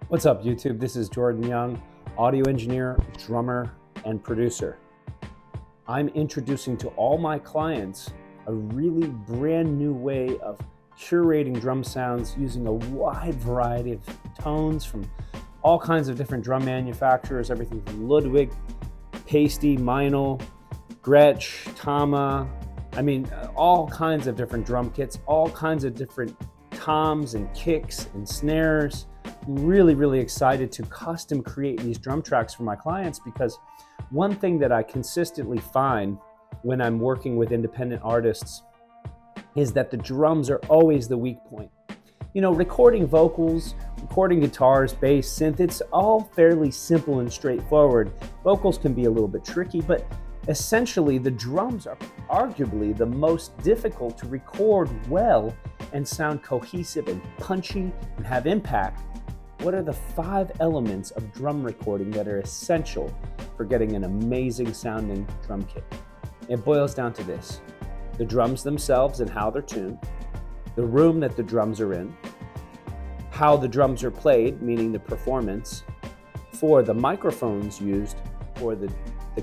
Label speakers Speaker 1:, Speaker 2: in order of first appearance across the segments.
Speaker 1: What's up, YouTube? This is Jordan Young, audio engineer, drummer, and producer. I'm introducing to all my clients a really brand new way of curating drum sounds using a wide variety of tones from all kinds of different drum manufacturers, everything from Ludwig, Pasty, Meinl, Gretsch, Tama. All kinds of different drum kits, all kinds of different toms and kicks and snares. Really excited to custom create these drum tracks for my clients, because one thing that I consistently find when I'm working with independent artists is that the drums are always the weak point. You know, recording vocals, recording guitars, bass, synth, it's all fairly simple and straightforward. Vocals can be a little bit tricky, but essentially the drums are arguably the most difficult to record well and sound cohesive and punchy and have impact. What are the 5 elements of drum recording that are essential for getting an amazing sounding drum kit? It boils down to this: the drums themselves and how they're tuned, the room that the drums are in, how the drums are played, meaning the performance, for the microphones used for the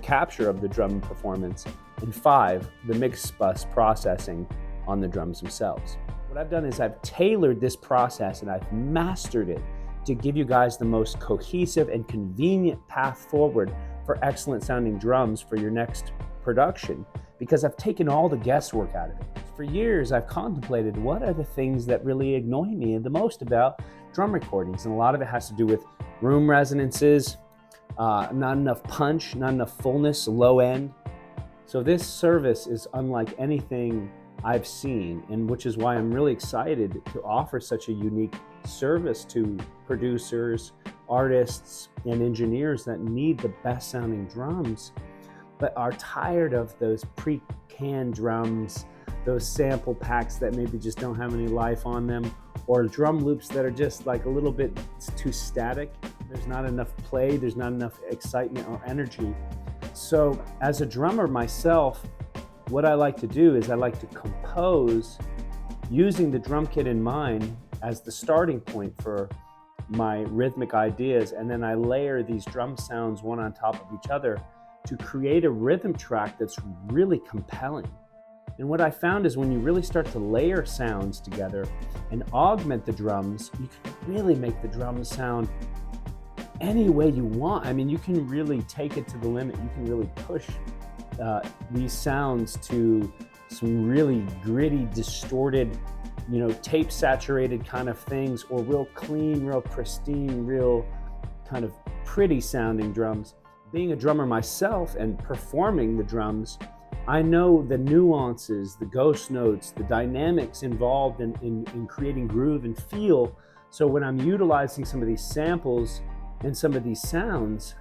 Speaker 1: capture of the drum performance, and 5, the mix bus processing on the drums themselves. What I've done is I've tailored this process and I've mastered it to give you guys the most cohesive and convenient path forward for excellent sounding drums for your next production, because I've taken all the guesswork out of it. For years, I've contemplated what are the things that really annoy me the most about drum recordings, and a lot of it has to do with room resonances, not enough punch, not enough fullness, low end. So this service is unlike anything I've seen, and which is why I'm really excited to offer such a unique service to producers, artists, and engineers that need the best sounding drums, but are tired of those pre-canned drums, those sample packs that maybe just don't have any life on them, or drum loops that are just like a little bit too static. There's not enough play, there's not enough excitement or energy. So as a drummer myself, what I like to do is I like to compose using the drum kit in mind as the starting point for my rhythmic ideas, and then I layer these drum sounds one on top of each other to create a rhythm track that's really compelling. And what I found is when you really start to layer sounds together and augment the drums, you can really make the drums sound any way you want. I mean, you can really take it to the limit. You can really push these sounds to some really gritty, distorted, tape saturated kind of things, or real clean, real pristine, real kind of pretty sounding drums. Being a drummer myself and performing the drums, I know the nuances, the ghost notes, the dynamics involved in creating groove and feel. So when I'm utilizing some of these samples and some of these sounds,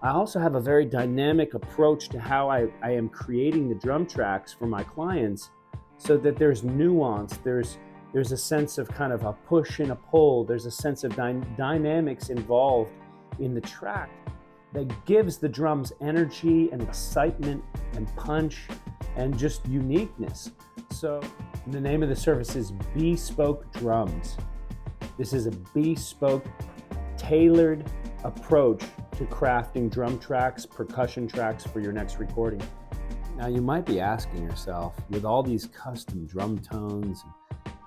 Speaker 1: I also have a very dynamic approach to how I am creating the drum tracks for my clients, so that there's nuance, there's a sense of kind of a push and a pull, there's a sense of dynamics involved in the track that gives the drums energy and excitement and punch and just uniqueness. So the name of the service is Bespoke Drums. This is a bespoke, tailored approach to crafting drum tracks, percussion tracks for your next recording. Now you might be asking yourself, with all these custom drum tones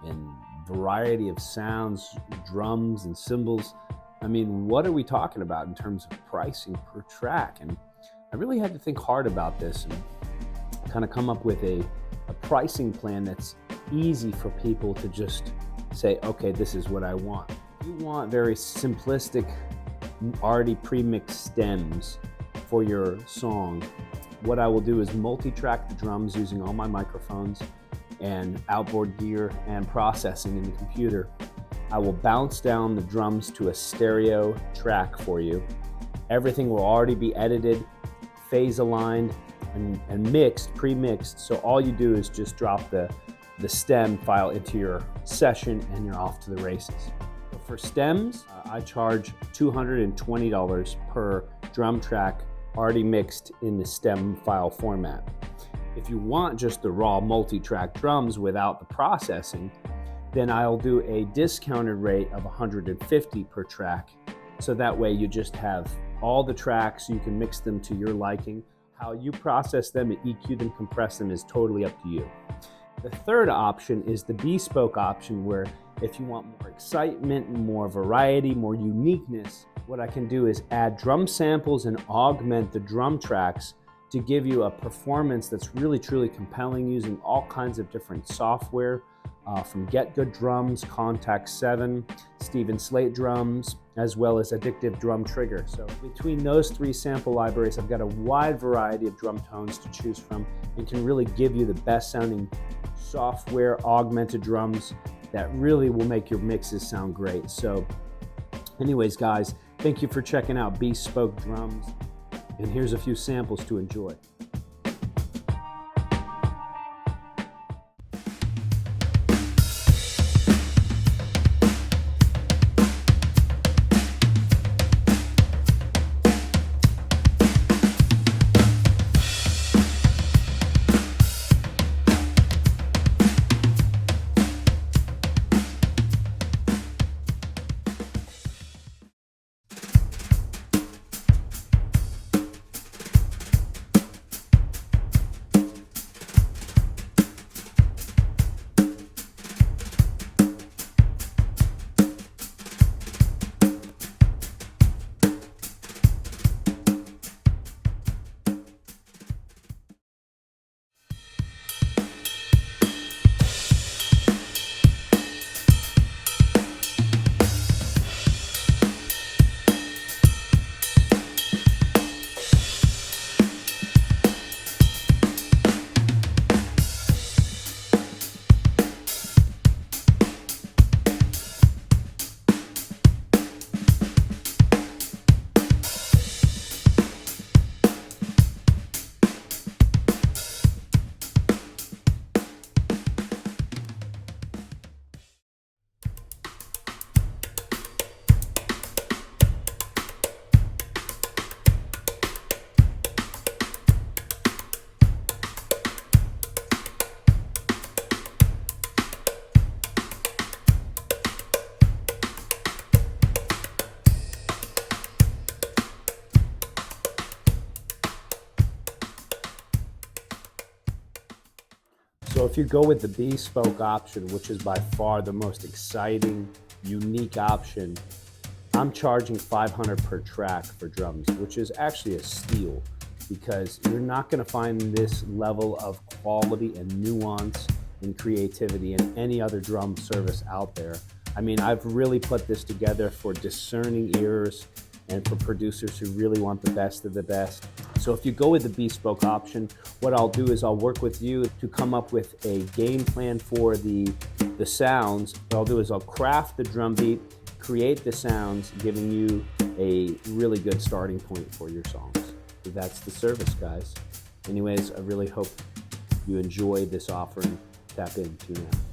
Speaker 1: and variety of sounds, drums and cymbals, what are we talking about in terms of pricing per track? And I really had to think hard about this and kind of come up with a pricing plan that's easy for people to just say, okay, this is what I want. If you want very simplistic, already pre-mixed stems for your song, what I will do is multi-track the drums using all my microphones and outboard gear and processing in the computer. I will bounce down the drums to a stereo track for you. Everything will already be edited, phase aligned, and mixed, pre-mixed. So all you do is just drop the stem file into your session and you're off to the races. For stems, I charge $220 per drum track already mixed in the stem file format. If you want just the raw multi-track drums without the processing, then I'll do a discounted rate of $150 per track So that way you just have all the tracks, you can mix them to your liking. How you process them, EQ them, compress them is totally up to you. The third option is the bespoke option, where if you want more excitement, more variety, more uniqueness, what I can do is add drum samples and augment the drum tracks to give you a performance that's really truly compelling, using all kinds of different software, from Get Good Drums, Contact 7, Steven Slate drums, as well as Addictive Drum Trigger. So between those three sample libraries, I've got a wide variety of drum tones to choose from and can really give you the best sounding software augmented drums that really will make your mixes sound great. So anyways, guys, thank you for checking out Bespoke Drums, and here's a few samples to enjoy. So if you go with the bespoke option, which is by far the most exciting, unique option, I'm charging $500 per track for drums, which is actually a steal, because you're not going to find this level of quality and nuance and creativity in any other drum service out there. I mean, I've really put this together for discerning ears and for producers who really want the best of the best. So if you go with the bespoke option, what I'll do is I'll work with you to come up with a game plan for the sounds. What I'll do is I'll craft the drum beat, create the sounds, giving you a really good starting point for your songs. So that's the service, guys. Anyways, I really hope you enjoy this offering. Tap in, tune in.